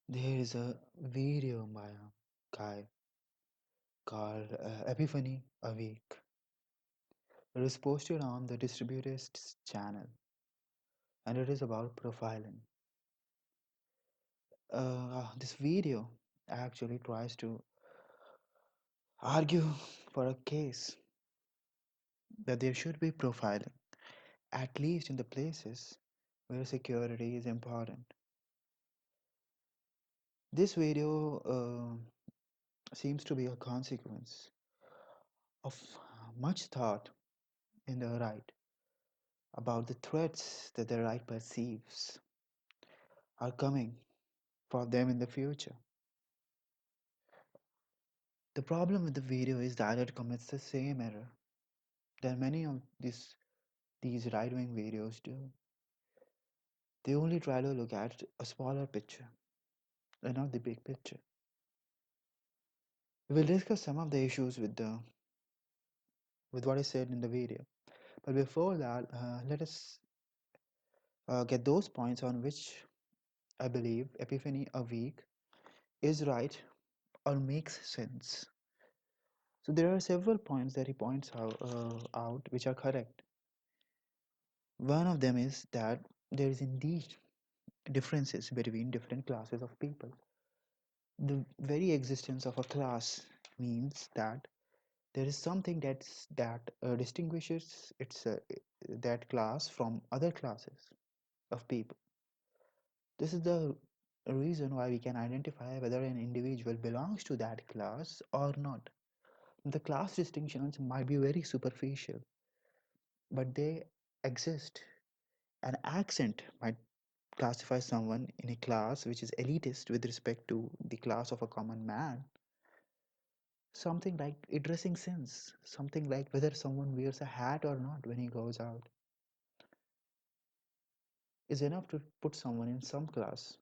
There is a video by a guy called Epiphany a week. It was posted on the Distributist channel and it is about profiling. This video actually tries to argue for a case that there should be profiling, at least in the places where security is important. This video seems to be a consequence of much thought in the right about the threats that the right perceives are coming for them in the future. The problem with the video is that it commits the same error that many of these right-wing videos do. They only try to look at a smaller picture and not the big picture. We will discuss some of the issues with what is said in the video. But before that, let us get those points on which I believe Epiphany a week is right or makes sense. So there are several points that he points out which are correct. One of them is that there is indeed differences between different classes of people. The very existence of a class means that there is something that distinguishes that class from other classes of people. This is the reason why we can identify whether an individual belongs to that class or not. The class distinctions might be very superficial, but they exist. An accent might classify someone in a class which is elitist with respect to the class of a common man. Something like a dressing sense, something like whether someone wears a hat or not when he goes out, is enough to put someone in some class.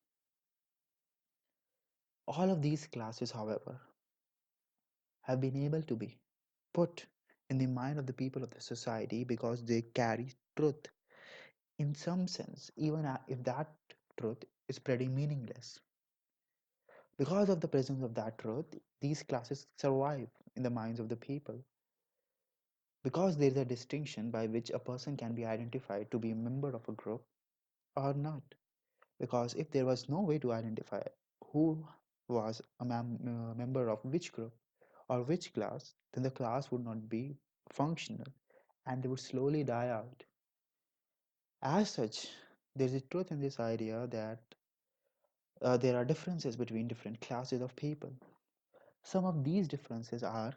All of these classes, however, have been able to be put in the mind of the people of the society because they carry truth in some sense, even if that truth is pretty meaningless. Because of the presence of that truth, these classes survive in the minds of the people. Because there is a distinction by which a person can be identified to be a member of a group or not. Because if there was no way to identify who was a member of which group or which class, then the class would not be functional and they would slowly die out. As such, there is a truth in this idea that there are differences between different classes of people. Some of these differences are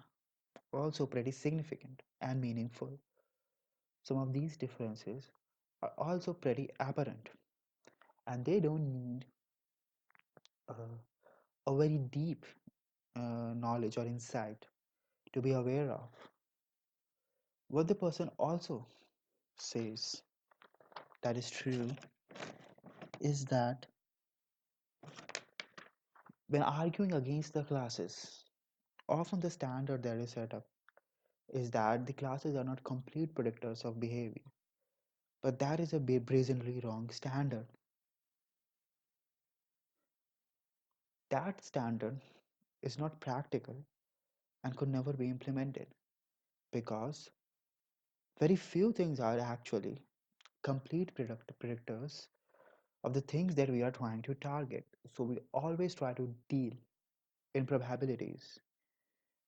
also pretty significant and meaningful. Some of these differences are also pretty apparent and they don't need uh, a very deep knowledge or insight to be aware of. What the person also says that is true is that when arguing against the classes, often the standard that is set up is that the classes are not complete predictors of behavior. But that is a brazenly wrong standard. That standard is not practical and could never be implemented because very few things are actually complete predictors of the things that we are trying to target. So we always try to deal in probabilities.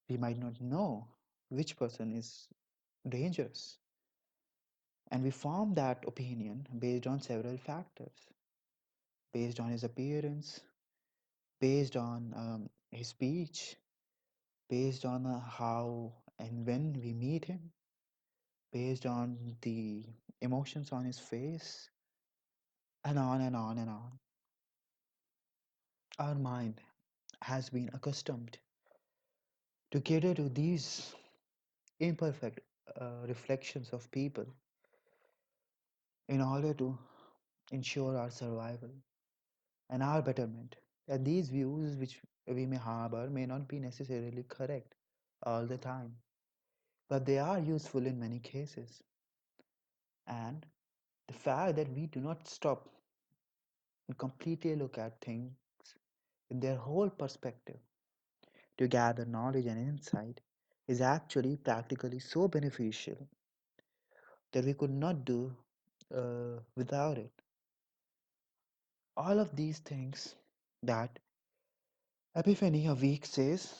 We might not know which person is dangerous, and we form that opinion based on several factors, based on his appearance, based on his speech, based on how and when we meet him, based on the emotions on his face, and on and on and on. Our mind has been accustomed to cater to these imperfect reflections of people in order to ensure our survival and our betterment. And these views which we may harbor may not be necessarily correct all the time, but they are useful in many cases. And the fact that we do not stop and completely look at things in their whole perspective to gather knowledge and insight is actually practically so beneficial that we could not do without it. All of these things that Epiphany a week says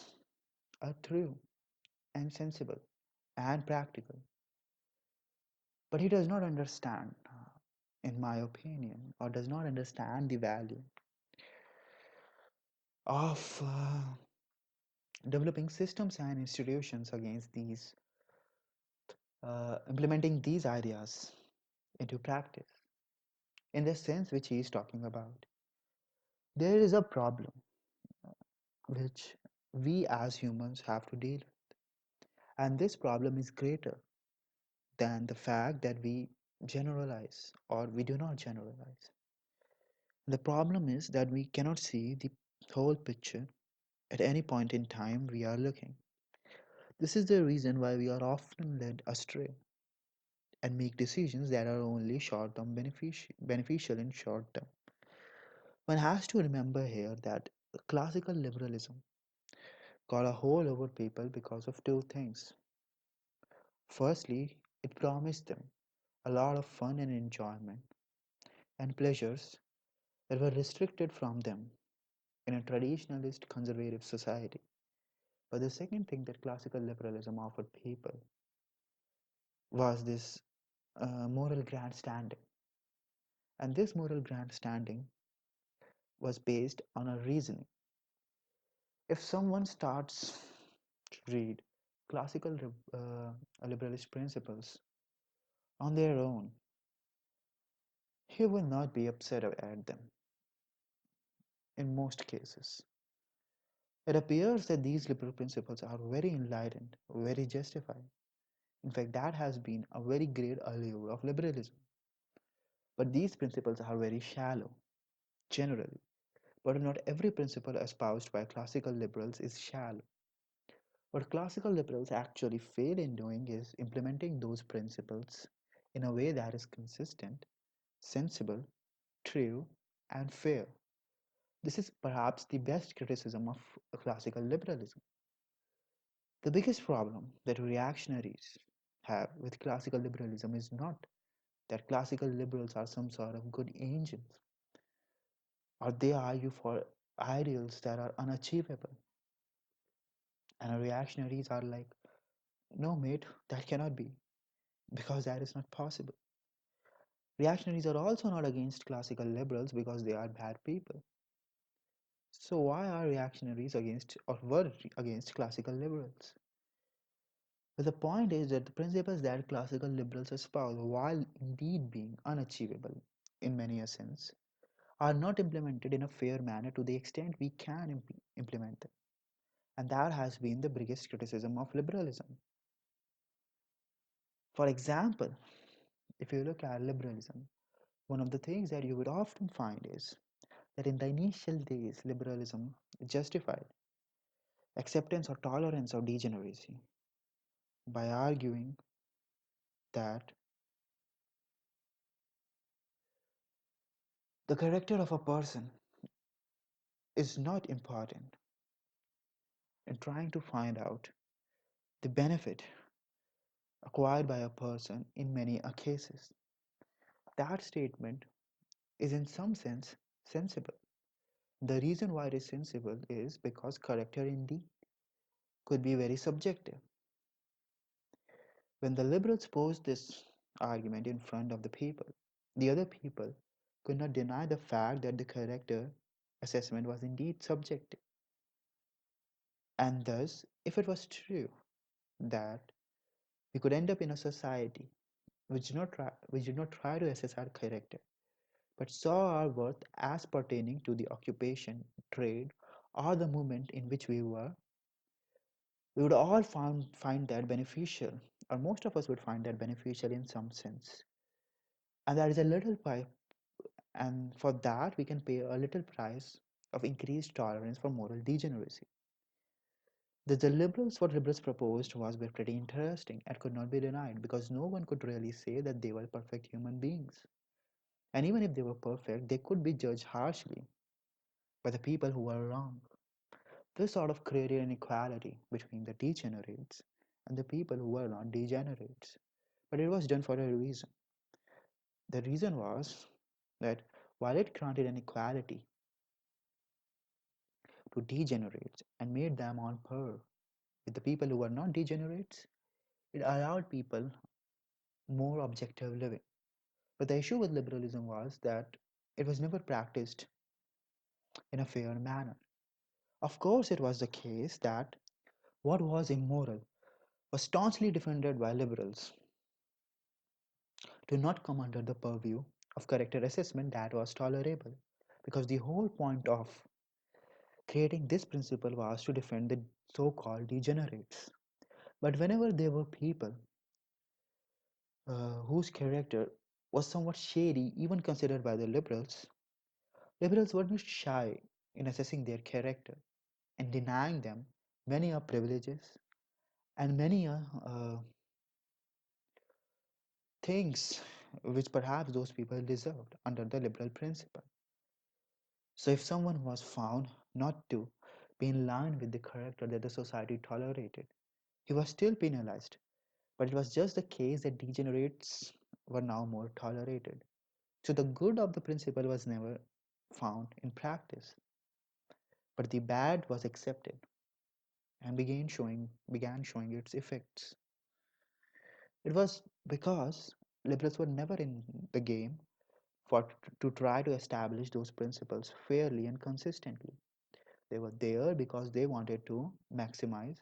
are true and sensible and practical, but he does not understand, in my opinion, or does not understand the value of developing systems and institutions against these, implementing these ideas into practice in the sense which he is talking about. There is a problem which we as humans have to deal with, and this problem is greater than the fact that we generalize or we do not generalize. The problem is that we cannot see the whole picture at any point in time we are looking. This is the reason why we are often led astray and make decisions that are only short term beneficial in short term. One has to remember here that classical liberalism got a hold over people because of two things. Firstly, it promised them a lot of fun and enjoyment and pleasures that were restricted from them in a traditionalist conservative society. But the second thing that classical liberalism offered people was this moral grandstanding. And this moral grandstanding was based on a reasoning. If someone starts to read classical liberalist principles on their own, he will not be upset at them in most cases. It appears that these liberal principles are very enlightened, very justified. In fact, that has been a very great allure of liberalism. But these principles are very shallow, generally. But not every principle espoused by classical liberals is shallow. What classical liberals actually fail in doing is implementing those principles in a way that is consistent, sensible, true, and fair. This is perhaps the best criticism of classical liberalism. The biggest problem that reactionaries have with classical liberalism is not that classical liberals are some sort of good angels or they argue for ideals that are unachievable. And reactionaries are like, no, mate, that cannot be because that is not possible. Reactionaries are also not against classical liberals because they are bad people. So why are reactionaries against or were against classical liberals? But the point is that the principles that classical liberals espouse, while indeed being unachievable in many a sense, are not implemented in a fair manner to the extent we can implement them. And that has been the biggest criticism of liberalism. For example, if you look at liberalism, one of the things that you would often find is that in the initial days, liberalism justified acceptance or tolerance of degeneracy by arguing that the character of a person is not important in trying to find out the benefit acquired by a person in many cases. That statement is in some sense sensible. The reason why it is sensible is because character indeed could be very subjective. When the liberals posed this argument in front of the people, the other people could not deny the fact that the character assessment was indeed subjective. And thus, if it was true that we could end up in a society which did not try to assess our character, but saw our worth as pertaining to the occupation, trade, or the movement in which we were, we would all find that beneficial, or most of us would find that beneficial in some sense. And that is a little pipe, and for that we can pay a little price of increased tolerance for moral degeneracy. The liberals, what liberals proposed was pretty interesting and could not be denied because no one could really say that they were perfect human beings. And even if they were perfect, they could be judged harshly by the people who were wrong. This sort of created an equality between the degenerates and the people who were not degenerates. But it was done for a reason. The reason was that while it granted an equality to degenerates and made them on par with the people who were not degenerates, it allowed people more objective living. But the issue with liberalism was that it was never practiced in a fair manner. Of course, it was the case that what was immoral was staunchly defended by liberals to not come under the purview of character assessment that was tolerable. Because the whole point of creating this principle was to defend the so called degenerates. But whenever there were people whose character was somewhat shady, even considered by the liberals, liberals were not shy in assessing their character and denying them many privileges and many things which perhaps those people deserved under the liberal principle. So, if someone was found not to be in line with the character that the society tolerated, he was still penalized. But it was just the case that degenerates were now more tolerated. So, the good of the principle was never found in practice, but the bad was accepted and began showing its effects. It was because liberals were never in the game for to try to establish those principles fairly and consistently. They were there because they wanted to maximize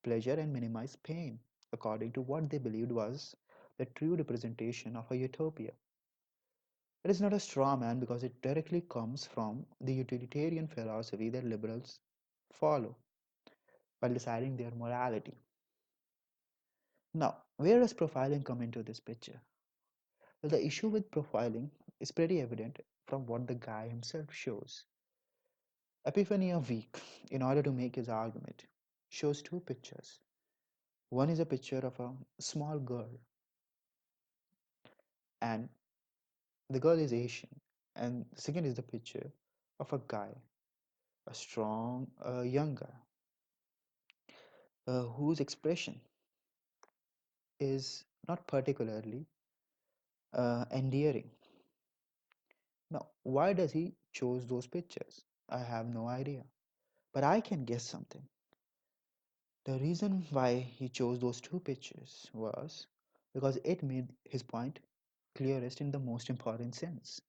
pleasure and minimize pain, according to what they believed was the true representation of a utopia. It is not a straw man because it directly comes from the utilitarian philosophy that liberals follow while deciding their morality. Now, where does profiling come into this picture? Well, the issue with profiling is pretty evident from what the guy himself shows. Epiphany a week, in order to make his argument, shows two pictures. One is a picture of a small girl, and the girl is Asian. And the second is the picture of a guy, a strong, young guy, whose expression is not particularly endearing. Now, why does he choose those pictures? I have no idea, but I can guess something. The reason why he chose those two pictures was because it made his point clearest in the most important sense.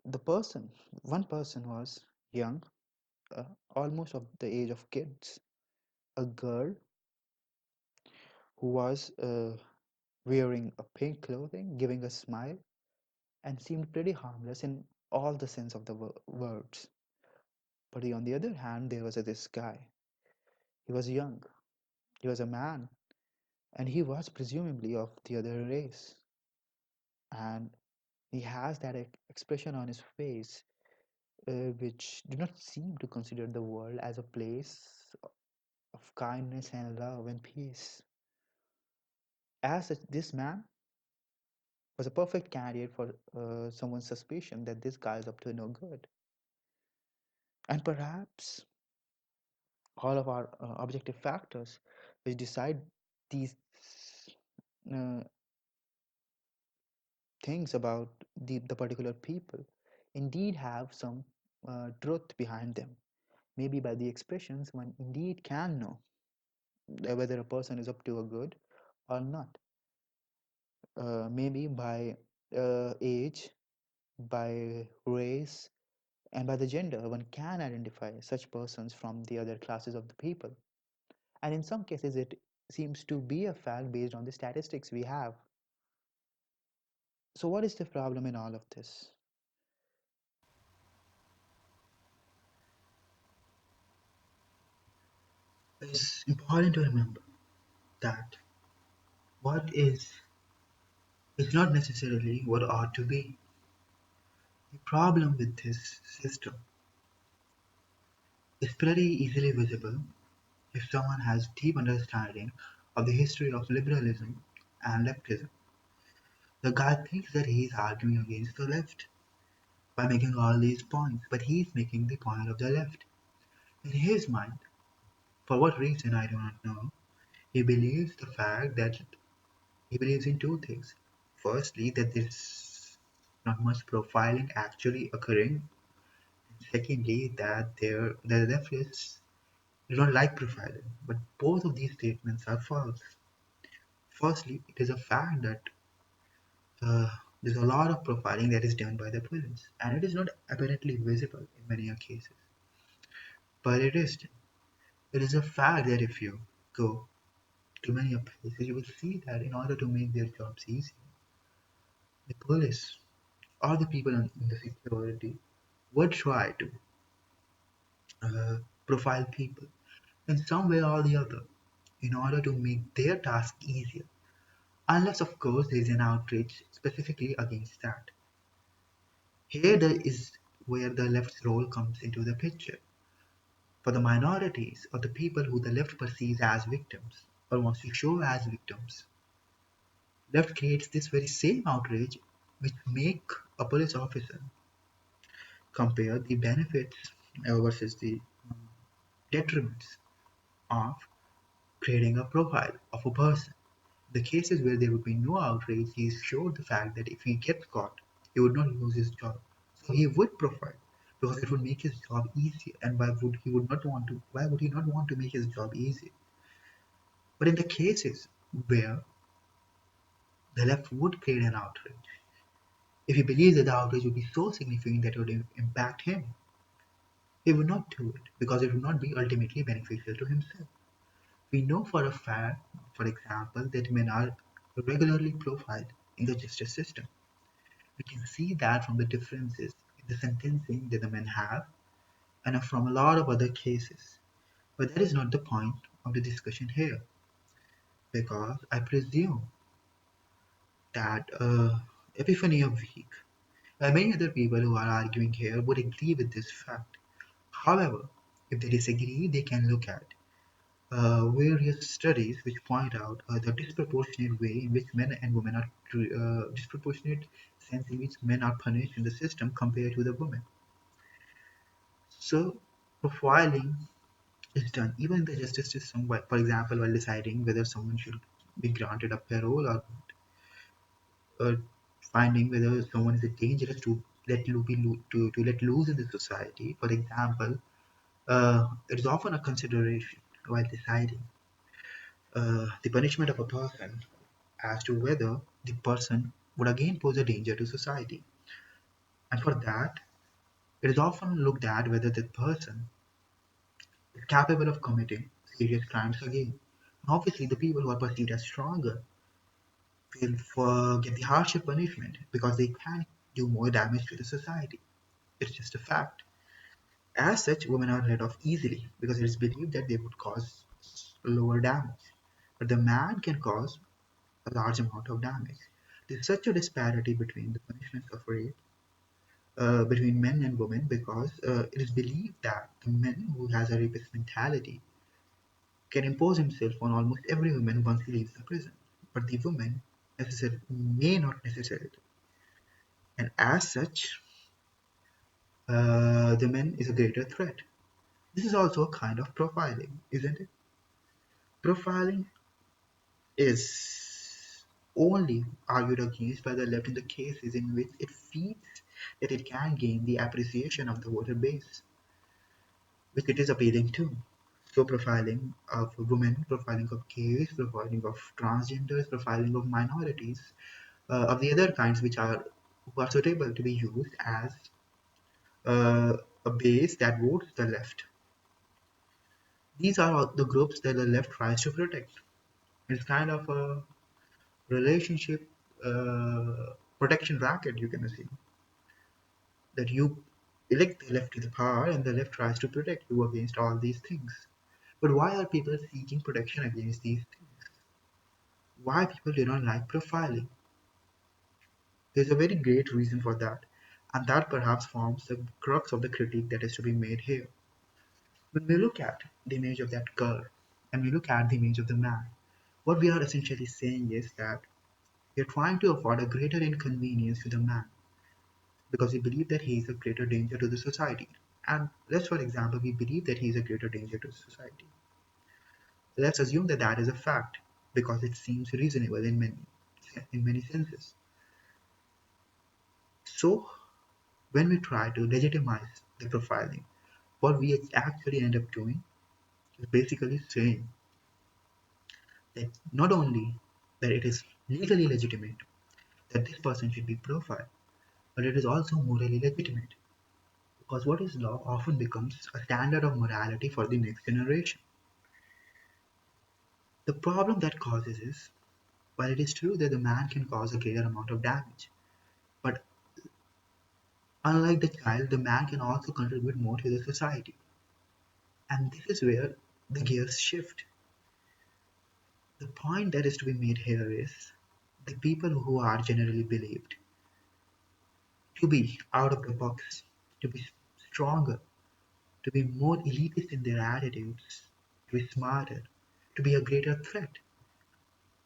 The person, one person was young, almost of the age of kids, a girl who was wearing a pink clothing, giving a smile, and seemed pretty harmless in all the sense of the words. But on the other hand, there was this guy. He was young, he was a man, and he was presumably of the other race. And he has that expression on his face which do not seem to consider the world as a place of kindness and love and peace. As such, this man was a perfect candidate for someone's suspicion that this guy is up to no good. And perhaps all of our objective factors which decide these uh, things about the particular people indeed have some truth behind them. Maybe by the expressions one indeed can know whether a person is up to a good or not. Maybe by age, by race, and by the gender, one can identify such persons from the other classes of the people. And in some cases, it seems to be a fact based on the statistics we have. So, what is the problem in all of this? It's important to remember that what is not necessarily what ought to be. The problem with this system is pretty easily visible if someone has deep understanding of the history of liberalism and leftism. The guy thinks that he is arguing against the left, by making all these points, but he's making the point of the left. In his mind, for what reason I do not know, he believes the fact that he believes in two things. Firstly, that there's not much profiling actually occurring. Secondly, that the leftists do not like profiling. But both of these statements are false. Firstly, it is a fact that there's a lot of profiling that is done by the police, and it is not apparently visible in many cases. But it is. It is a fact that if you go to many places, you will see that in order to make their jobs easy, the police or the people in the security would try to uh, profile people in some way or the other in order to make their task easier. Unless, of course, there is an outrage specifically against that. Here is where the left's role comes into the picture. For the minorities or the people who the left perceives as victims or wants to show as victims, left creates this very same outrage which make a police officer compare the benefits versus the detriments of creating a profile of a person. The cases where there would be no outrage, he showed the fact that if he gets caught, he would not lose his job. So he would profile because it would make his job easier. And why would he not want to make his job easier? But in the cases where the left would create an outrage, if he believes that the outrage would be so significant that it would impact him, he would not do it because it would not be ultimately beneficial to himself. We know for a fact, for example, that men are regularly profiled in the justice system. We can see that from the differences in the sentencing that the men have and from a lot of other cases. But that is not the point of the discussion here, because I presume that Epiphany of weak and many other people who are arguing here would agree with this fact. However, if they disagree, they can look at various studies which point out the disproportionate way in which men and women are disproportionate sense in which men are punished in the system compared to the women. So profiling is done even in the justice system. For example, while deciding whether someone should be granted a parole or uh, finding whether someone is dangerous to to let loose in the society. For example, it is often a consideration while deciding the punishment of a person as to whether the person would again pose a danger to society. And for that, it is often looked at whether the person is capable of committing serious crimes again. And obviously, the people who are perceived as stronger will get the harsher punishment because they can do more damage to the society. It's just a fact. As such, women are let off easily because it is believed that they would cause lower damage. But the man can cause a large amount of damage. There's such a disparity between the punishments of rape between men and women because it is believed that the man who has a rapist mentality can impose himself on almost every woman once he leaves the prison, but the woman may not necessarily. And as such, the man is a greater threat. This is also a kind of profiling, isn't it? Profiling is only argued against by the left in the cases in which it feels that it can gain the appreciation of the voter base, which it is appealing to. So profiling of women, profiling of gays, profiling of transgenders, profiling of minorities, of the other kinds who are suitable to be used as a base that votes the left. These are all the groups that the left tries to protect. It's kind of a relationship protection racket, you can assume, that you elect the left to the power and the left tries to protect you against all these things. But why are people seeking protection against these things? Why people do not like profiling? There's a very great reason for that, and that perhaps forms the crux of the critique that is to be made here. When we look at the image of that girl and we look at the image of the man, what we are essentially saying is that we are trying to afford a greater inconvenience to the man. because we believe that he is a greater danger to the society. And let's, for example, we believe that he is a greater danger to society. Let's assume that that is a fact because it seems reasonable in many senses. So, when we try to legitimize the profiling, what we actually end up doing is basically saying that not only that it is legally legitimate that this person should be profiled, but it is also morally legitimate because what is law often becomes a standard of morality for the next generation. The problem that causes is, while it is true that the man can cause a greater amount of damage, but unlike the child, the man can also contribute more to the society. And this is where the gears shift. The point that is to be made here is the people who are generally believed to be out of the box, to be stronger, to be more elitist in their attitudes, to be smarter, to be a greater threat,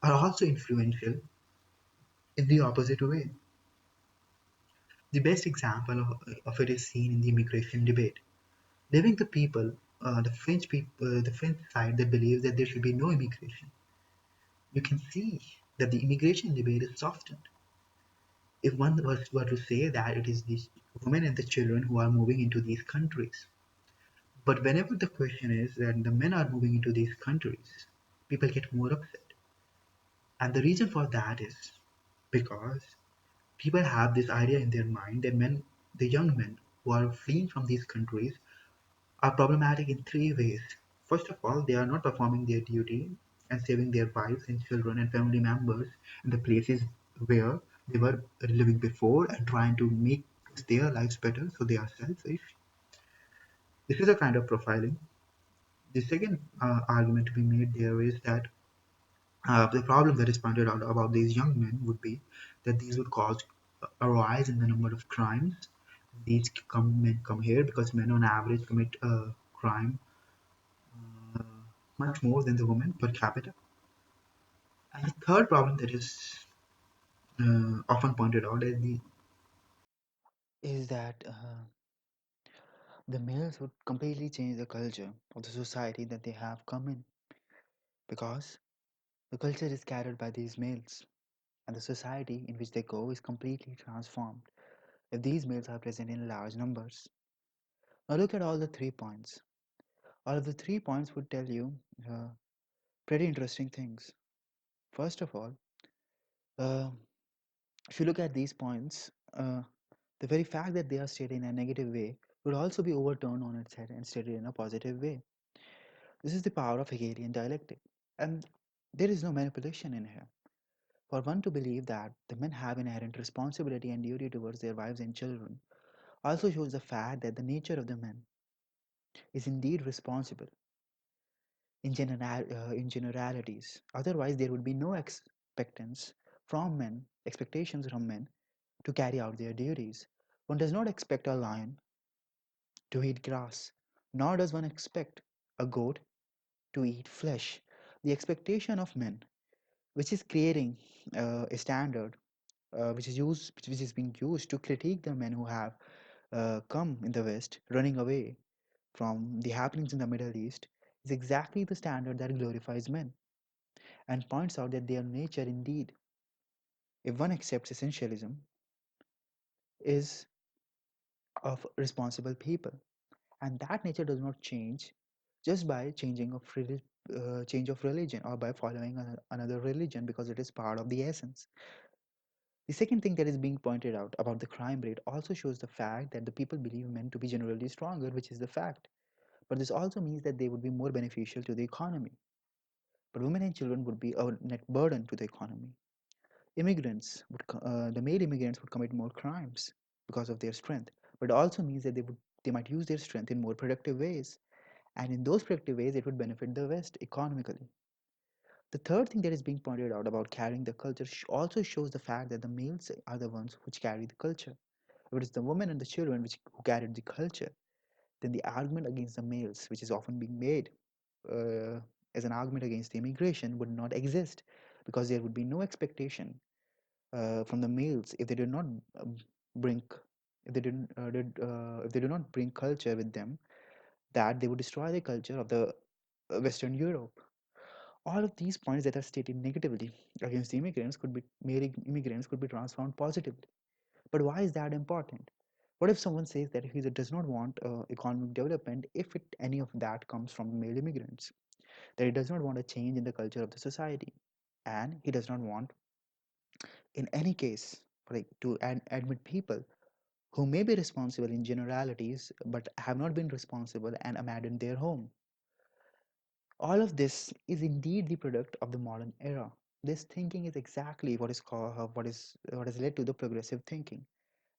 are also influential in the opposite way. The best example of it is seen in the immigration debate. Leaving the people, the French side that believes that there should be no immigration, you can see that the immigration debate is softened. If one were to say that it is the women and the children who are moving into these countries, but whenever the question is that the men are moving into these countries, people get more upset. And the reason for that is because people have this idea in their mind that men, the young men who are fleeing from these countries, are problematic in three ways. First of all, they are not performing their duty and saving their wives and children and family members in the places where they were living before and trying to make their lives better, so they are selfish. This is a kind of profiling. The second argument to be made there is that the problem that is pointed out about these young men would be that these would cause a rise in the number of crimes. Men come here because men on average commit crime uh, much more than the women per capita. And the third problem that is often pointed out is that the males would completely change the culture of the society that they have come in because the culture is carried by these males and the society in which they go is completely transformed if these males are present in large numbers. Now look at all the 3 points. All of the 3 points would tell you uh, pretty interesting things. First of all, uh, if you look at these points, the very fact that they are stated in a negative way would also be overturned on its head and stated in a positive way. This is the power of Hegelian dialectic. And there is no manipulation in here. For one to believe that the men have inherent responsibility and duty towards their wives and children also shows the fact that the nature of the men is indeed responsible in generalities. Otherwise, there would be no expectations from men to carry out their duties. One does not expect a lion to eat grass, nor does one expect a goat to eat flesh. The expectation of men, which is creating a standard which is being used to critique the men who have come in the West, running away from the happenings in the Middle East, is exactly the standard that glorifies men and points out that their nature, indeed, if one accepts essentialism, is of responsible people, and that nature does not change just by change of religion or by following another religion because it is part of the essence. The second thing that is being pointed out about the crime rate also shows the fact that the people believe men to be generally stronger, which is the fact. But this also means that they would be more beneficial to the economy. But women and children would be a net burden to the economy. The male immigrants would commit more crimes because of their strength. But it also means that they might use their strength in more productive ways. And in those productive ways, it would benefit the West economically. The third thing that is being pointed out about carrying the culture also shows the fact that the males are the ones which carry the culture. If it is the women and the children who carried the culture, then the argument against the males, which is often being made uh, as an argument against the immigration, would not exist because there would be no expectation from the males if they did not bring if they do not bring culture with them, that they would destroy the culture of the Western Europe. All of these points that are stated negatively against the immigrants could be male immigrants could be transformed positively. But why is that important? What if someone says that he does not want economic development if any of that comes from male immigrants? That he does not want a change in the culture of the society, and he does not want, in any case, like to admit people who may be responsible in generalities but have not been responsible and abandoned their home. All of this is indeed the product of the modern era. This thinking is exactly what is called what has led to the progressive thinking.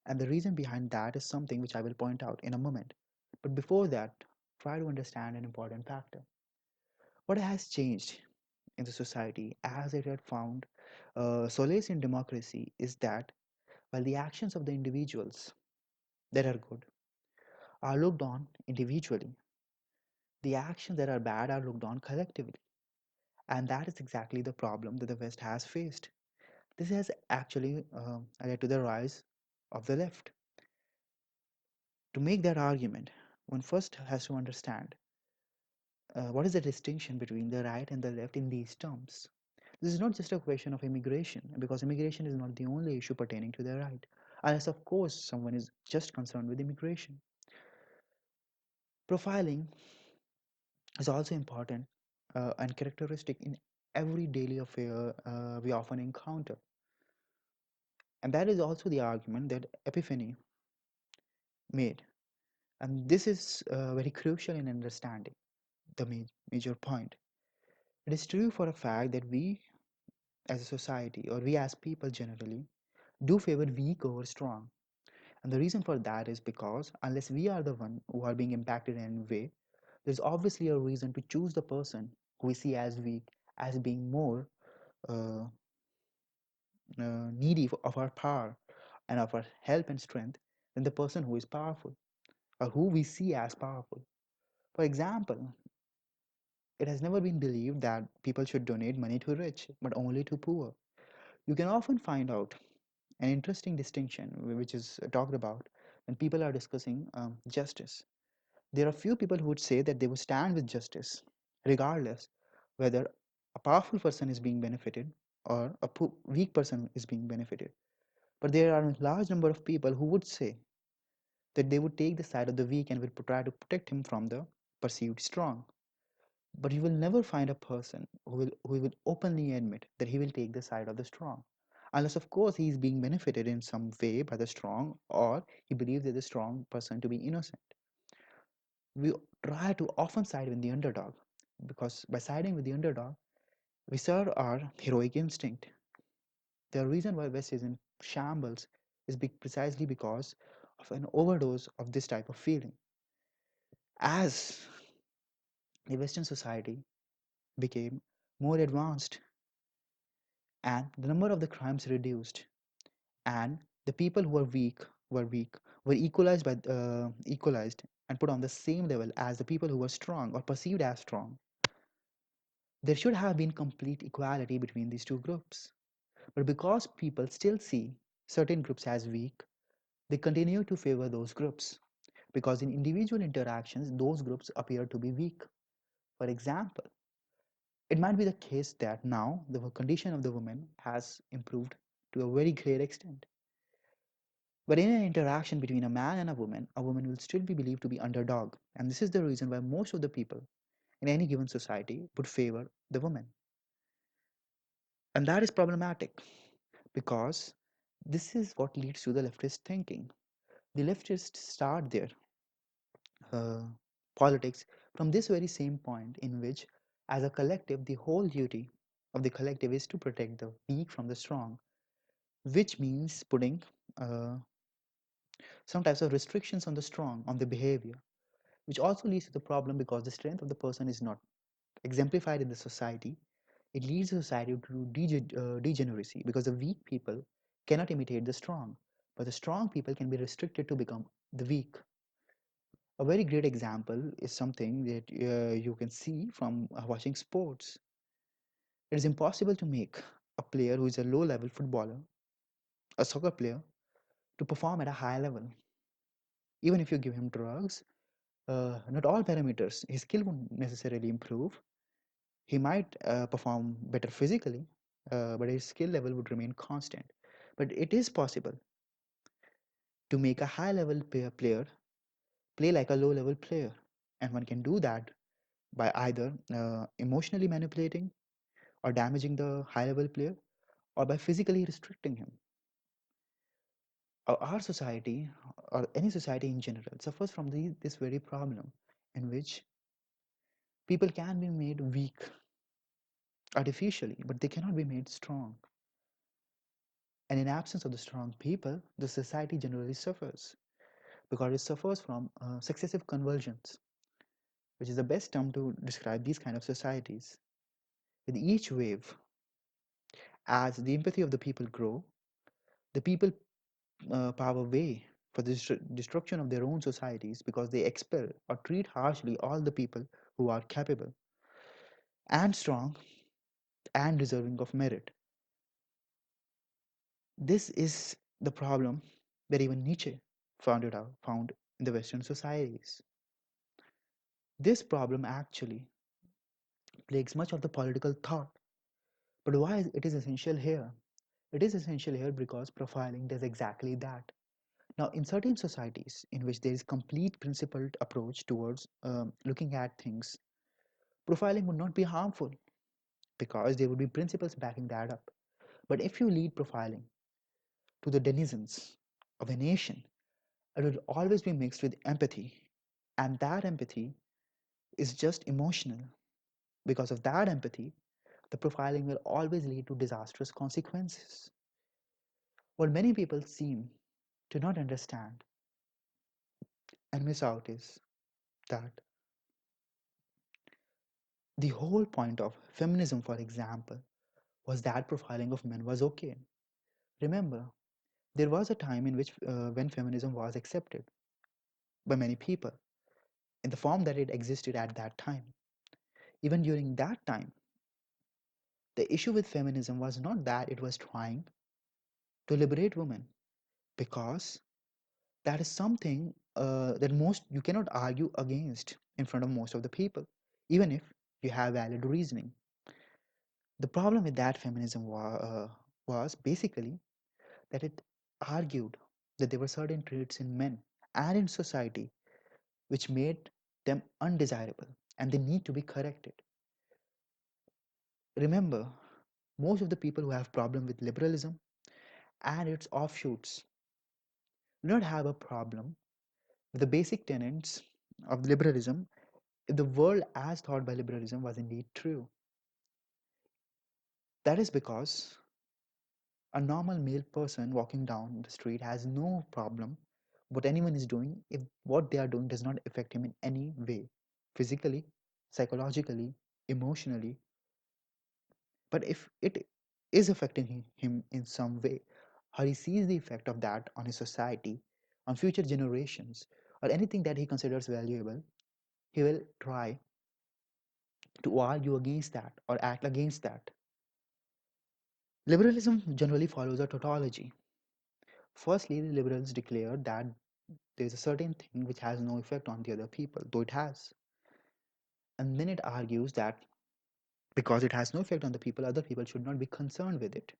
And the reason behind that is something which I will point out in a moment. But before that, try to understand an important factor. What has changed in the society as it had found solace in democracy is that while the actions of the individuals that are good are looked on individually, the actions that are bad are looked on collectively. And that is exactly the problem that the West has faced. This has actually led to the rise of the left. To make that argument, one first has to understand what is the distinction between the right and the left in these terms. This is not just a question of immigration, because immigration is not the only issue pertaining to the right, unless, of course, someone is just concerned with immigration. Profiling is also important and characteristic in every daily affair we often encounter. And that is also the argument that Epiphany made. And this is very crucial in understanding the major point. It is true for a fact that we as a society, or we as people generally, do favor weak over strong. And the reason for that is because unless we are the one who are being impacted in any way, there's obviously a reason to choose the person who we see as weak as being more uh, needy of our power and of our help and strength than the person who is powerful or who we see as powerful. For example, it has never been believed that people should donate money to rich, but only to poor. You can often find out an interesting distinction which is talked about when people are discussing justice. There are few people who would say that they would stand with justice, regardless whether a powerful person is being benefited or a weak person is being benefited. But there are a large number of people who would say that they would take the side of the weak and will try to protect him from the perceived strong. But you will never find a person who will openly admit that he will take the side of the strong. Unless, of course, he is being benefited in some way by the strong or he believes that the strong person to be innocent. We try to often side with the underdog because by siding with the underdog, we serve our heroic instinct. The reason why West is in shambles is precisely because of an overdose of this type of feeling. As the Western society became more advanced and the number of the crimes reduced and the people who were weak were equalized and put on the same level as the people who were strong or perceived as strong, there should have been complete equality between these two groups. But because people still see certain groups as weak, they continue to favor those groups because in individual interactions those groups appear to be weak. For example, it might be the case that now the condition of the woman has improved to a very great extent. But in an interaction between a man and a woman will still be believed to be underdog. And this is the reason why most of the people in any given society would favor the woman. And that is problematic because this is what leads to the leftist thinking. The leftists start their uh, politics from this very same point in which, as a collective, the whole duty of the collective is to protect the weak from the strong, which means putting some types of restrictions on the strong, on the behavior, which also leads to the problem because the strength of the person is not exemplified in the society. It leads the society to degeneracy because the weak people cannot imitate the strong, but the strong people can be restricted to become the weak. A very great example is something that you can see from watching sports. It is impossible to make a player who is a low level footballer, a soccer player, to perform at a high level. Even if you give him drugs, not all parameters, his skill won't necessarily improve. He might perform better physically, but his skill level would remain constant. But it is possible to make a high level player play like a low level player. And one can do that by either emotionally manipulating or damaging the high level player, or by physically restricting him. Our society, or any society in general, suffers from this very problem in which people can be made weak artificially, but they cannot be made strong. And in absence of the strong people, the society generally suffers because it suffers from successive convulsions, which is the best term to describe these kind of societies. With each wave, as the empathy of the people grow, the people pave a way for the destruction of their own societies because they expel or treat harshly all the people who are capable and strong and deserving of merit. This is the problem that even Nietzsche found in the Western societies. This problem actually plagues much of the political thought. But why it is essential here? It is essential here because profiling does exactly that. Now, in certain societies in which there is complete principled approach towards looking at things, profiling would not be harmful because there would be principles backing that up. But if you lead profiling to the denizens of a nation, it will always be mixed with empathy. And that empathy is just emotional. Because of that empathy, the profiling will always lead to disastrous consequences. What many people seem to not understand and miss out is that the whole point of feminism, for example, was that profiling of men was okay. Remember, there was a time in which when feminism was accepted by many people in the form that it existed at that time. Even during that time, the issue with feminism was not that it was trying to liberate women, because that is something that most you cannot argue against in front of most of the people, even if you have valid reasoning. The problem with that feminism was basically that it argued that there were certain traits in men and in society which made them undesirable and they need to be corrected. Remember, most of the people who have problem with liberalism and its offshoots do not have a problem with the basic tenets of liberalism if the world as thought by liberalism was indeed true. That is because a normal male person walking down the street has no problem what anyone is doing if what they are doing does not affect him in any way, physically, psychologically, emotionally. But if it is affecting him in some way, or he sees the effect of that on his society, on future generations, or anything that he considers valuable, he will try to argue against that or act against that. Liberalism generally follows a tautology. Firstly, the liberals declare that there is a certain thing which has no effect on the other people, though it has. And then it argues that because it has no effect on the people, other people should not be concerned with it.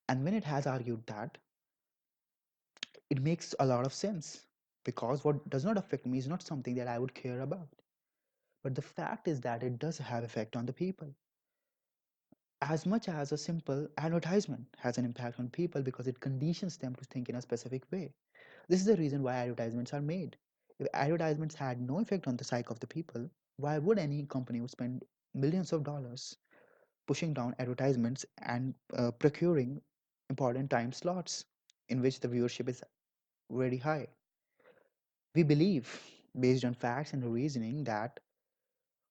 And when it has argued that, it makes a lot of sense because what does not affect me is not something that I would care about. But the fact is that it does have effect on the people. As much as a simple advertisement has an impact on people because it conditions them to think in a specific way. This is the reason why advertisements are made. If advertisements had no effect on the psyche of the people, why would any company would spend millions of dollars pushing down advertisements and procuring important time slots in which the viewership is very high? We believe, based on facts and reasoning, that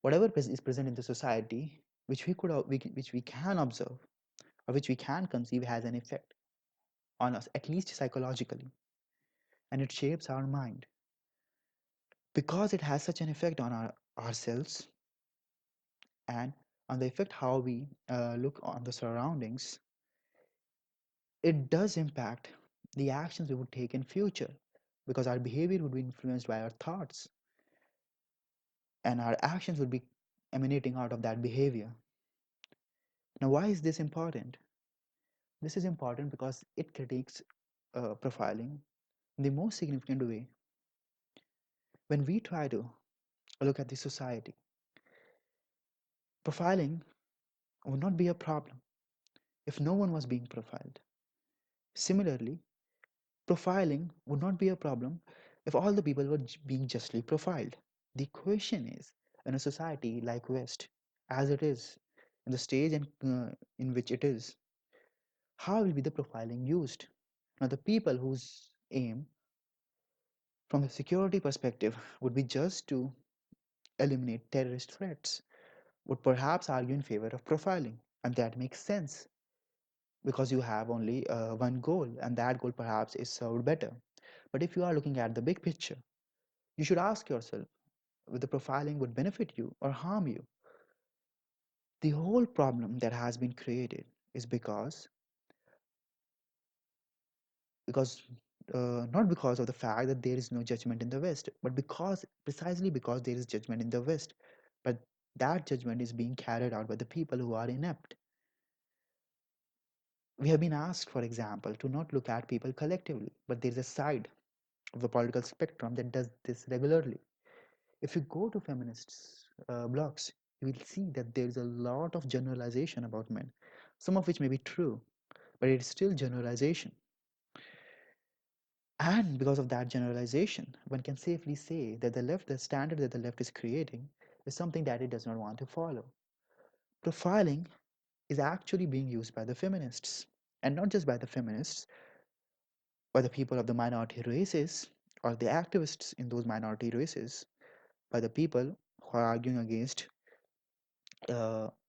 whatever is present in the society, which which we can observe or which we can conceive, has an effect on us, at least psychologically, and it shapes our mind. Because it has such an effect on ourselves and on the effect how we look on the surroundings, it does impact the actions we would take in future. because our behavior would be influenced by our thoughts and our actions would be emanating out of that behavior. Now, why is this important? This is important because it critiques profiling in the most significant way. When we try to look at the society, profiling would not be a problem if no one was being profiled. Similarly, profiling would not be a problem if all the people were being justly profiled. The question is, in a society like West, as it is, in the stage in which it is, how will be the profiling used? Now, the people whose aim from a security perspective would be just to eliminate terrorist threats would perhaps argue in favor of profiling. And that makes sense because you have only one goal, and that goal perhaps is served better. But if you are looking at the big picture, you should ask yourself whether profiling would benefit you or harm you. The whole problem that has been created is because not because of the fact that there is no judgment in the West, but because precisely because there is judgment in the West, but that judgment is being carried out by the people who are inept. We have been asked, for example, to not look at people collectively, but there is a side of the political spectrum that does this regularly. If you go to feminists' blogs, you will see that there is a lot of generalization about men, some of which may be true, but it's still generalization. And because of that generalization, one can safely say that the standard that the left is creating, is something that it does not want to follow. Profiling is actually being used by the feminists, and not just by the feminists, by the people of the minority races or the activists in those minority races, by the people who are arguing against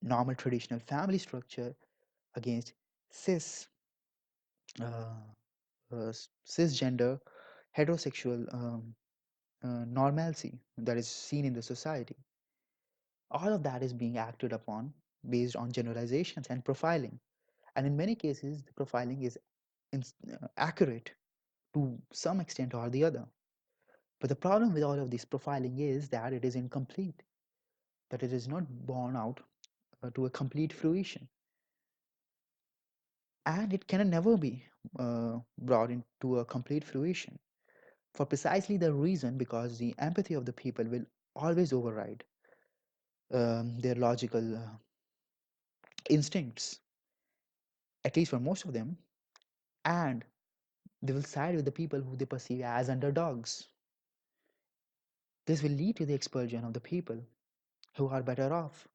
normal traditional family structure, against cis, uh, cisgender, heterosexual normalcy that is seen in the society. All of that is being acted upon based on generalizations and profiling. And in many cases, the profiling is accurate to some extent or the other. But the problem with all of this profiling is that it is incomplete, that it is not borne out to a complete fruition. And it can never be brought into a complete fruition for precisely the reason because the empathy of the people will always override their logical instincts, at least for most of them, and they will side with the people who they perceive as underdogs. This will lead to the expulsion of the people who are better off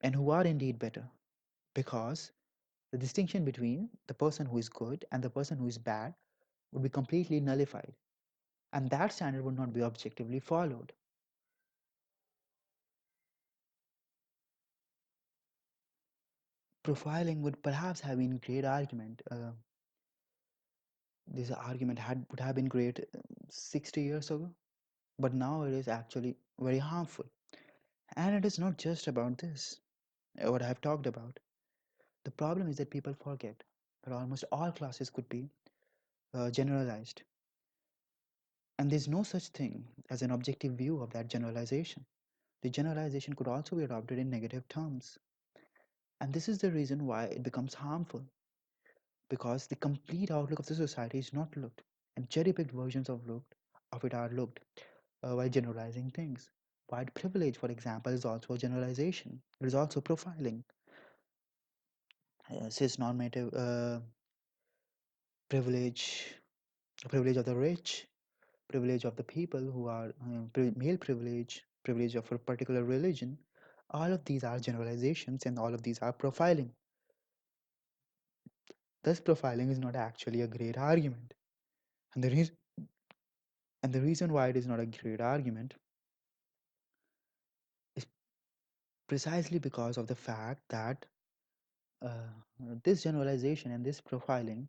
and who are indeed better because the distinction between the person who is good and the person who is bad would be completely nullified, and that standard would not be objectively followed. Profiling would perhaps have been a great argument. This argument would have been great 60 years ago, but now it is actually very harmful. And it is not just about this, what I have talked about. The problem is that people forget that almost all classes could be generalized, and there's no such thing as an objective view of that generalization. The generalization could also be adopted in negative terms, and this is the reason why it becomes harmful because the complete outlook of the society is not looked, and cherry-picked versions of it are looked while generalizing things. White privilege, for example, is also a generalization. It is also profiling. Cis-normative privilege, privilege of the rich, privilege of the people who are male privilege, privilege of a particular religion. All of these are generalizations, and all of these are profiling. Thus, profiling is not actually a great argument, and the reason why it is not a great argument is precisely because of the fact that uh, this generalization and this profiling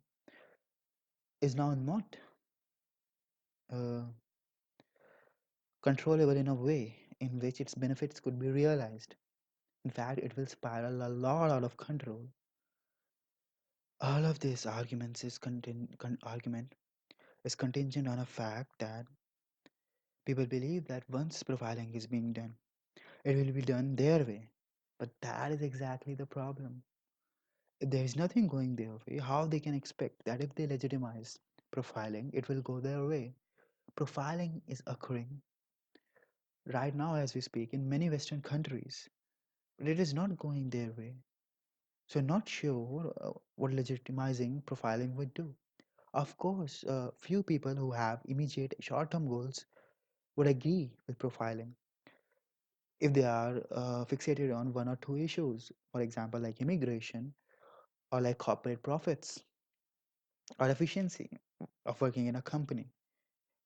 is now not uh, controllable in a way in which its benefits could be realized. In fact, it will spiral a lot out of control. All of these arguments is argument is contingent on a fact that people believe that once profiling is being done, it will be done their way. But that is exactly the problem. If there is nothing going their way, how they can expect that if they legitimize profiling, it will go their way? Profiling is occurring right now as we speak in many Western countries, but it is not going their way. So, not sure what legitimizing profiling would do. Of course, few people who have immediate short term goals would agree with profiling if they are fixated on one or two issues, for example, like immigration or like corporate profits or efficiency of working in a company,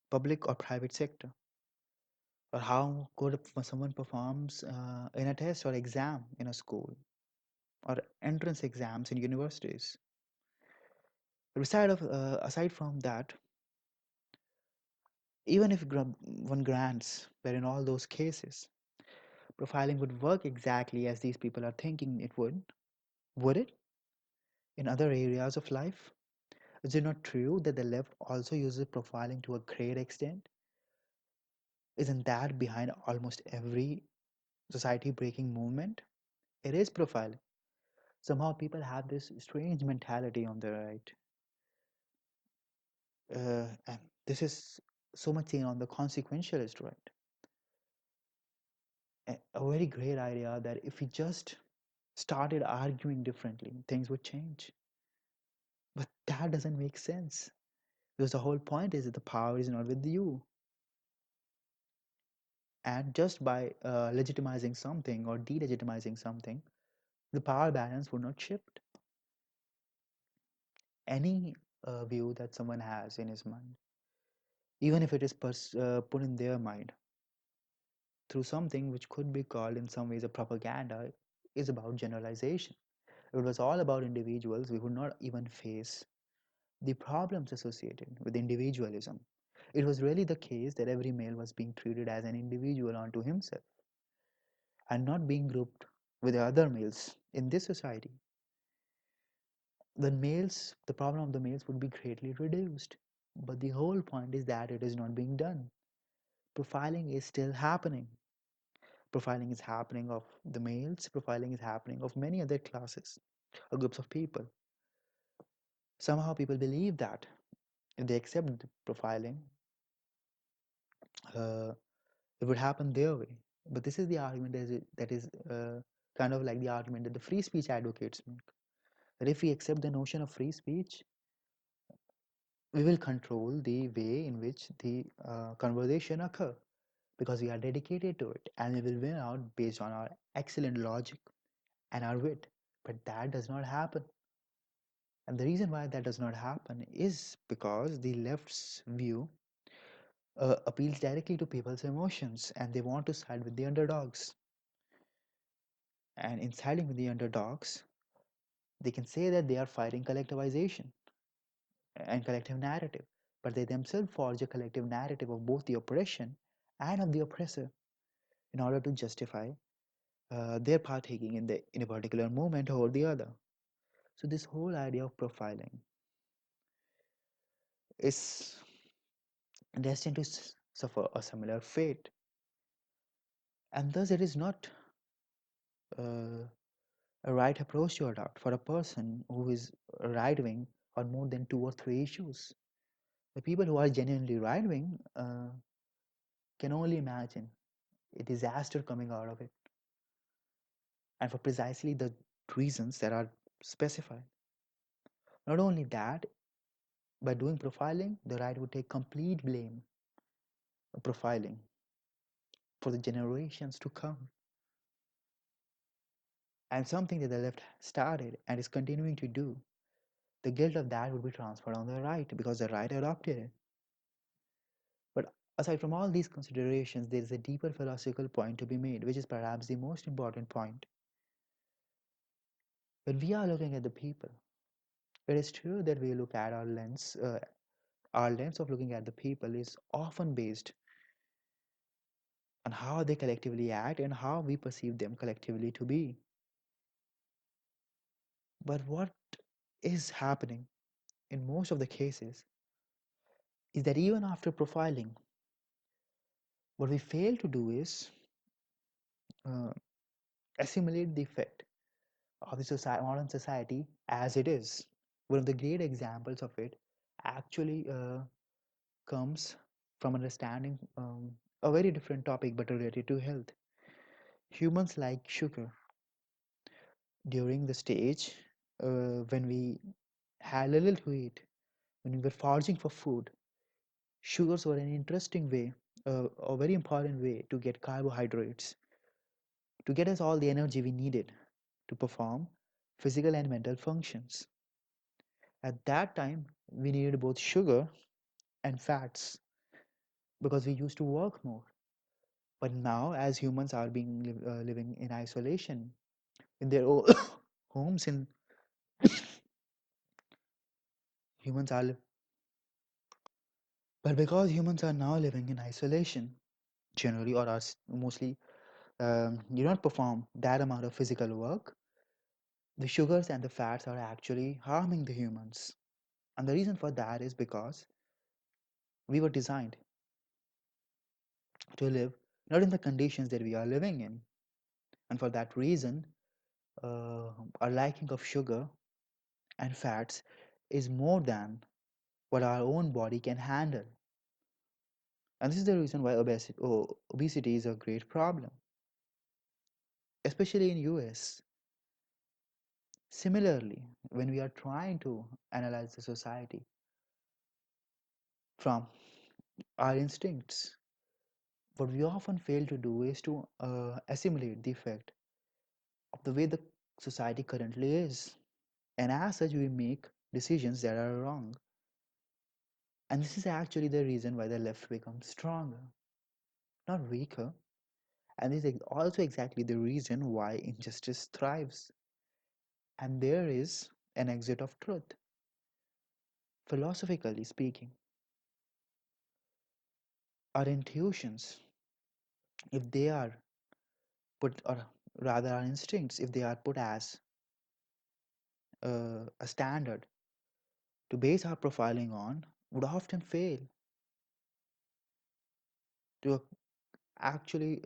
public or private sector, or how good someone performs in a test or exam in a school or entrance exams in universities. Aside from that, even if one grants were in all those cases, profiling would work exactly as these people are thinking it would it in other areas of life? Is it not true that the left also uses profiling to a great extent? Isn't that behind almost every society breaking movement? It is profiling. Somehow people have this strange mentality on the right. And this is so much seen on the consequentialist right. A very great idea that if we just started arguing differently, things would change. But that doesn't make sense because the whole point is that the power is not with you. And just by legitimizing something or delegitimizing something, the power balance would not shift. Any view that someone has in his mind, even if it is put in their mind through something which could be called in some ways a propaganda, is about generalization. If it was all about individuals, we would not even face the problems associated with individualism. It was really the case that every male was being treated as an individual unto himself and not being grouped with the other males in this society. The problem of the males would be greatly reduced. But the whole point is that it is not being done. Profiling is still happening. Profiling is happening of the males, profiling is happening of many other classes or groups of people. Somehow people believe that if they accept the profiling, uh, it would happen their way. But this is the argument that is kind of like the argument that the free speech advocates make. That if we accept the notion of free speech, we will control the way in which the conversation occur because we are dedicated to it and we will win out based on our excellent logic and our wit. But that does not happen. And the reason why that does not happen is because the left's view appeals directly to people's emotions and they want to side with the underdogs. And in siding with the underdogs, they can say that they are fighting collectivization and collective narrative, but they themselves forge a collective narrative of both the oppression and of the oppressor in order to justify their partaking in a particular movement or the other. So this whole idea of profiling is destined to suffer a similar fate, and thus it is not uh, a right approach to adopt for a person who is right wing on more than two or three issues. The people who are genuinely right wing can only imagine a disaster coming out of it, and for precisely the reasons that are specified. Not only that, by doing profiling, the right would take complete blame of profiling for the generations to come, and something that the left started and is continuing to do. The guilt of that would be transferred on the right because the right adopted it. But aside from all these considerations, there is a deeper philosophical point to be made, which is perhaps the most important point. When we are looking at the people, it is true that we look at our lens of looking at the people is often based on how they collectively act and how we perceive them collectively to be. But what is happening in most of the cases is that even after profiling, what we fail to do is uh, assimilate the effect of the modern society as it is. One of the great examples of it actually comes from understanding a very different topic but related to health. Humans like sugar. During the stage when we had little to eat, when we were foraging for food, sugars were an interesting way, a very important way to get carbohydrates, to get us all the energy we needed to perform physical and mental functions. At that time, we needed both sugar and fats because we used to work more. But now, as humans are living in isolation in their own homes, in humans are, but because humans are now living in isolation, generally or are mostly, you don't perform that amount of physical work. The sugars and the fats are actually harming the humans, and the reason for that is because we were designed to live not in the conditions that we are living in, and for that reason, our liking of sugar and fats is more than what our own body can handle. And this is the reason why obesity is a great problem, especially in US. Similarly, when we are trying to analyze the society from our instincts, what we often fail to do is to assimilate the effect of the way the society currently is. And as such, we make decisions that are wrong. And this is actually the reason why the left becomes stronger, not weaker. And this is also exactly the reason why injustice thrives. And there is an exit of truth. Philosophically speaking, our intuitions, if they are put, or rather our instincts, if they are put as a standard to base our profiling on, would often fail to actually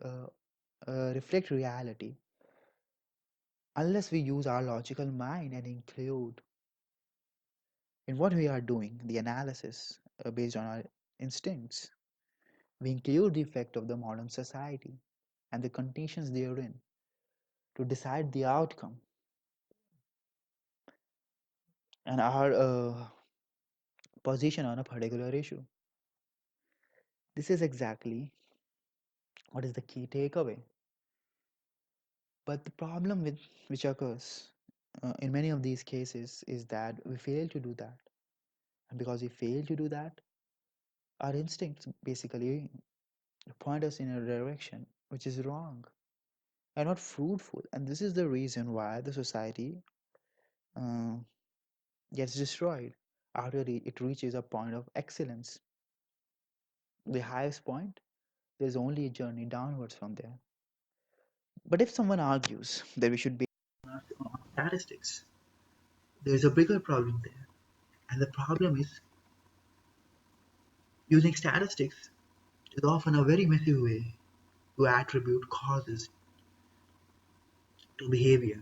reflect reality unless we use our logical mind and include in what we are doing the analysis based on our instincts. We include the effect of the modern society and the conditions therein to decide the outcome and our position on a particular issue. This is exactly what is the key takeaway. But the problem with which occurs in many of these cases is that we fail to do that. And because we fail to do that, our instincts basically point us in a direction which is wrong and not fruitful. And this is the reason why the society uh, gets destroyed after it reaches a point of excellence. The highest point, there's only a journey downwards from there. But if someone argues that we should be on statistics, there's a bigger problem there. And the problem is using statistics is often a very messy way to attribute causes to behavior,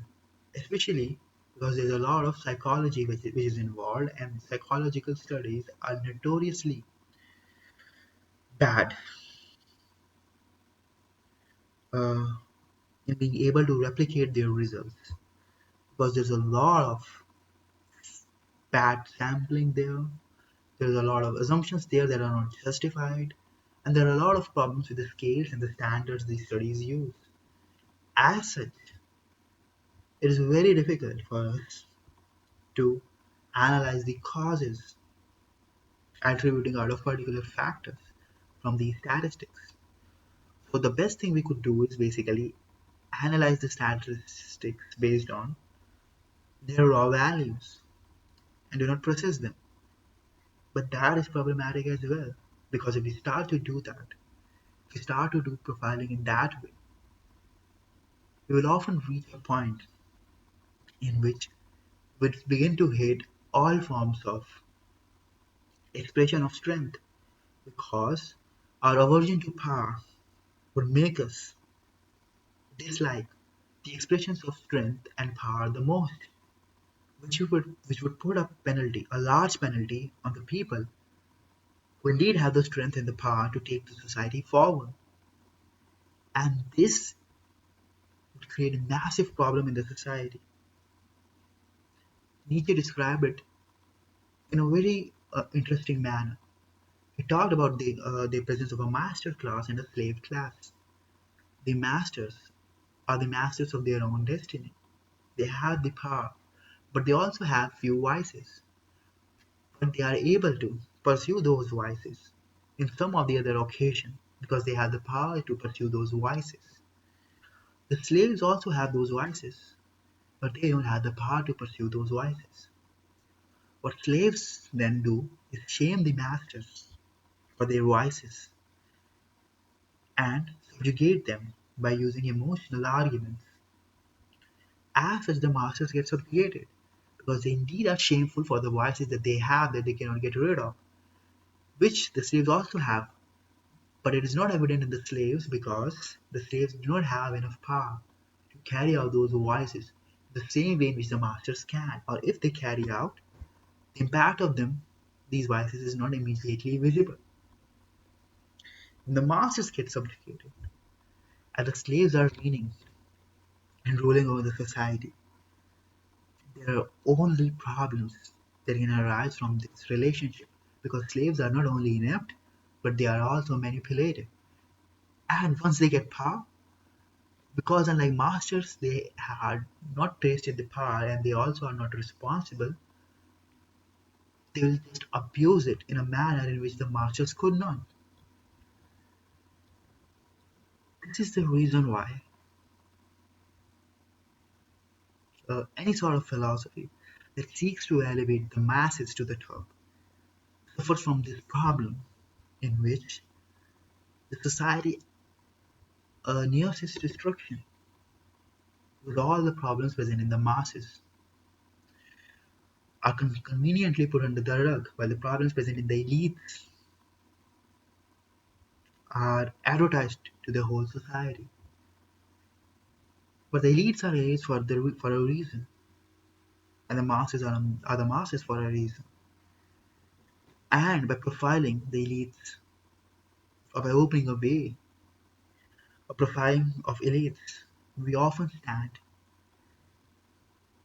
especially because there's a lot of psychology which is involved, and psychological studies are notoriously bad uh, in being able to replicate their results because there's a lot of bad sampling there, there's a lot of assumptions there that are not justified, and there are a lot of problems with the scales and the standards these studies use. As such, it is very difficult for us to analyze the causes attributing out of particular factors from these statistics. So the best thing we could do is basically analyze the statistics based on their raw values and do not process them. But that is problematic as well because if we start to do that, if we start to do profiling in that way, we will often reach a point in which we begin to hate all forms of expression of strength. because our aversion to power would make us dislike the expressions of strength and power the most, which would put a penalty, a large penalty, on the people who indeed have the strength and the power to take the society forward. And this would create a massive problem in the society. Nietzsche described it in a very interesting manner. He talked about the presence of a master class and a slave class. The masters are the masters of their own destiny. They have the power, but they also have few vices. But they are able to pursue those vices in some of the other occasion because they have the power to pursue those vices. The slaves also have those vices, but they don't have the power to pursue those vices. What slaves then do is shame the masters for their vices and subjugate them by using emotional arguments. As such, the masters get subjugated because they indeed are shameful for the vices that they have that they cannot get rid of, which the slaves also have. But it is not evident in the slaves because the slaves do not have enough power to carry out those vices the same way in which the masters can, or if they carry out, the impact of them, these vices, is not immediately visible. When the masters get subjugated, and the slaves are reigning and ruling over the society, there are only problems that can arise from this relationship because slaves are not only inept, but they are also manipulative. And once they get power, because unlike masters, they had not tasted the power and they also are not responsible, they will just abuse it in a manner in which the masters could not. This is the reason why any sort of philosophy that seeks to elevate the masses to the top suffers from this problem in which the society nears its destruction with all the problems present in the masses are conveniently put under the rug while the problems present in the elites are advertised to the whole society. But the elites are elites for a reason, and the masses are the masses for a reason. And by profiling the elites, or by opening a way, a profiling of elites, we often stand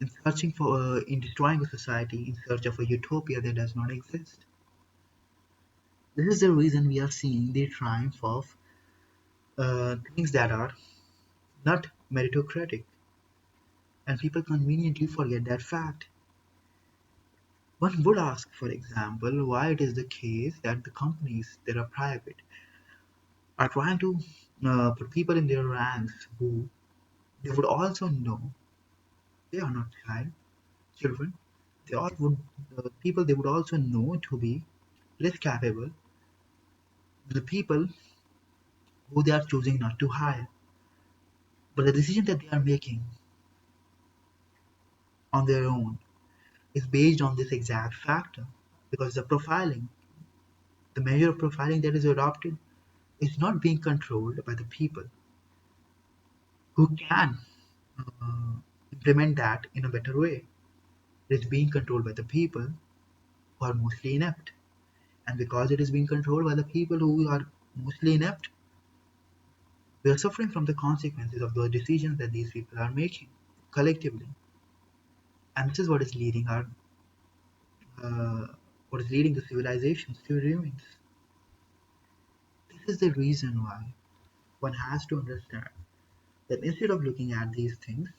in searching for, in destroying a society in search of a utopia that does not exist. This is the reason we are seeing the triumph of things that are not meritocratic, and people conveniently forget that fact. One would ask, for example, why it is the case that the companies that are private are trying to put people in their ranks who they would also know they are not children. They all would people they would also know to be less capable than the people who they are choosing not to hire. But the decision that they are making on their own is based on this exact factor because the measure of profiling that is adopted is not being controlled by the people who can uh, implement that in a better way. It is being controlled by the people who are mostly inept. And because it is being controlled by the people who are mostly inept, we are suffering from the consequences of the decisions that these people are making collectively. And this is uh, what is leading the civilizations to ruins. This is the reason why one has to understand that instead of looking at these things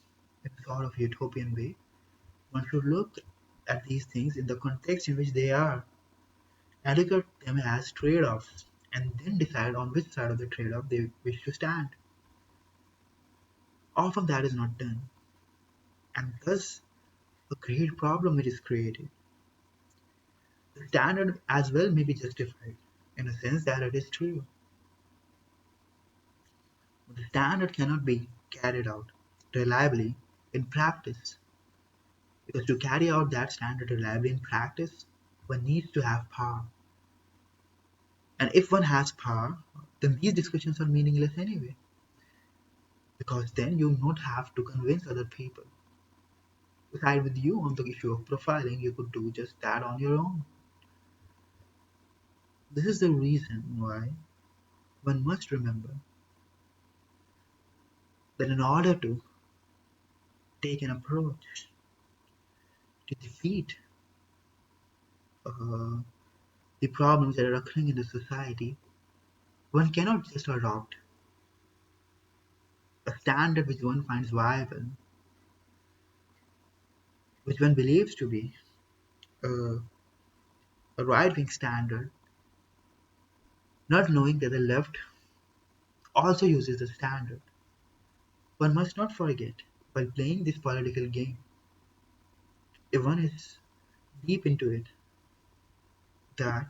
in a sort of utopian way, one should look at these things in the context in which they are and look at them as trade-offs and then decide on which side of the trade-off they wish to stand. Often that is not done, and thus a great problem it is created. The standard as well may be justified in a sense that it is true, but the standard cannot be carried out reliably in practice because to carry out that standard reliably in practice, one needs to have power. And if one has power, then these discussions are meaningless anyway, because then you don't have to convince other people to side with you on the issue of profiling. You could do just that on your own. This is the reason why one must remember that in order to take an approach to defeat uh, the problems that are occurring in the society, one cannot just adopt a standard which one finds viable, which one believes to be a, a right wing standard, not knowing that the left also uses the standard. One must not forget, while playing this political game, if one is deep into it, that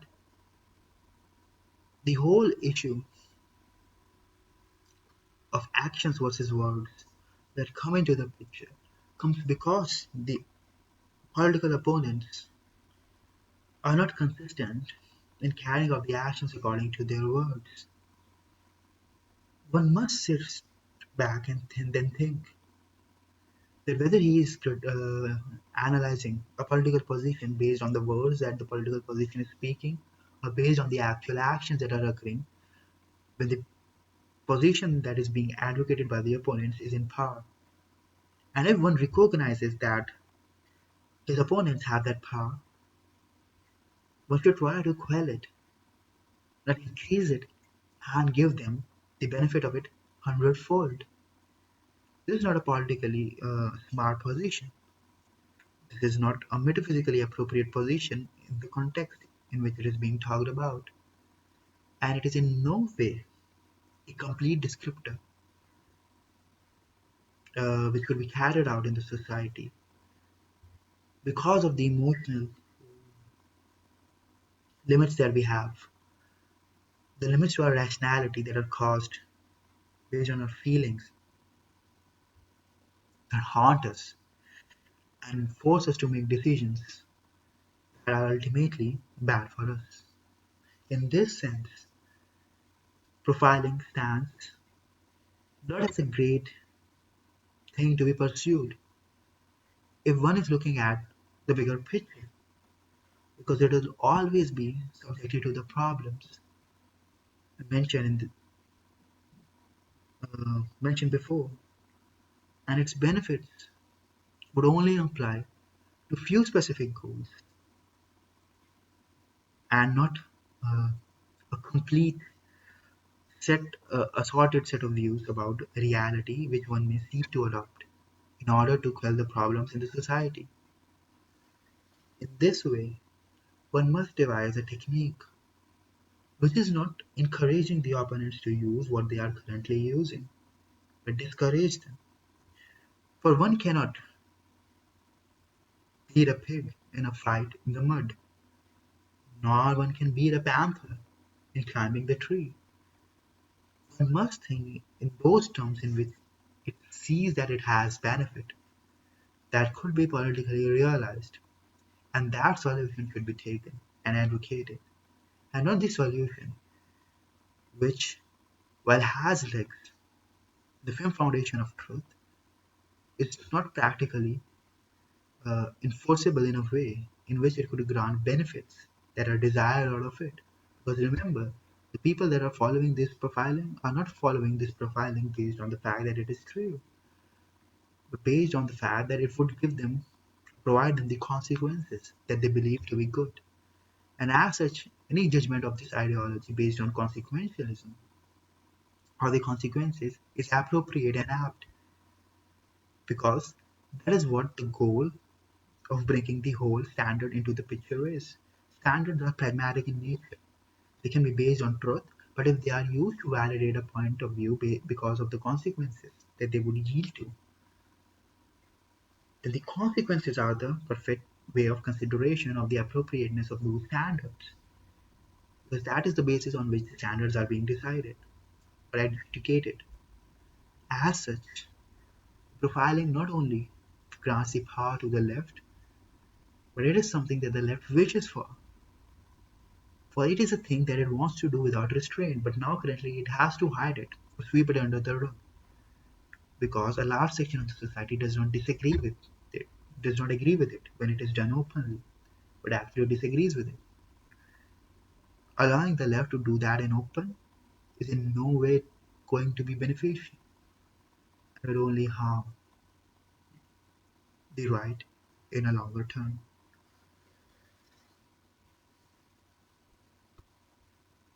the whole issue of actions versus words that come into the picture comes because the political opponents are not consistent in carrying out the actions according to their words. One must sit back and then think that whether he is analyzing a political position based on the words that the political position is speaking, or based on the actual actions that are occurring when the position that is being advocated by the opponents is in power. And if one recognizes that his opponents have that power, one should try to quell it, not increase it, and give them the benefit of it hundredfold. This is not a politically smart position. This is not a metaphysically appropriate position in the context in which it is being talked about. And it is in no way a complete descriptor which could be carried out in the society because of the emotional limits that we have, the limits to our rationality that are caused based on our feelings that haunt us and force us to make decisions that are ultimately bad for us. In this sense, profiling stands not as a great thing to be pursued if one is looking at the bigger picture, because it will always be subjected to the problems mentioned mentioned before, and its benefits would only apply to few specific goals and not uh, a complete set, assorted set of views about reality which one may seek to adopt in order to quell the problems in the society. In this way, one must devise a technique which is not encouraging the opponents to use what they are currently using, but discourage them. For one cannot beat a pig in a fight in the mud, nor one can beat a panther in climbing the tree. One must think in those terms in which it sees that it has benefit that could be politically realized, and that solution should be taken and advocated, and not the solution which, while has legs, the firm foundation of truth, is not practically enforceable in a way in which it could grant benefits that are desired out of it. Because remember, the people that are following this profiling are not following this profiling based on the fact that it is true, but based on the fact that it would give them, provide them the consequences that they believe to be good. And as such, any judgment of this ideology based on consequentialism or the consequences is appropriate and apt, because that is what the goal of breaking the whole standard into the picture is. Standards are pragmatic in nature. They can be based on truth, but if they are used to validate a point of view because of the consequences that they would yield to, then the consequences are the perfect way of consideration of the appropriateness of those standards, because that is the basis on which the standards are being decided or adjudicated. As such, profiling not only grants the power to the left, but it is something that the left wishes for. For it is a thing that it wants to do without restraint, but now currently it has to hide it or sweep it under the rug because a large section of the society it, does not agree with it when it is done openly, but actually disagrees with it. Allowing the left to do that in open is in no way going to be beneficial. It will only harm the right in a longer term.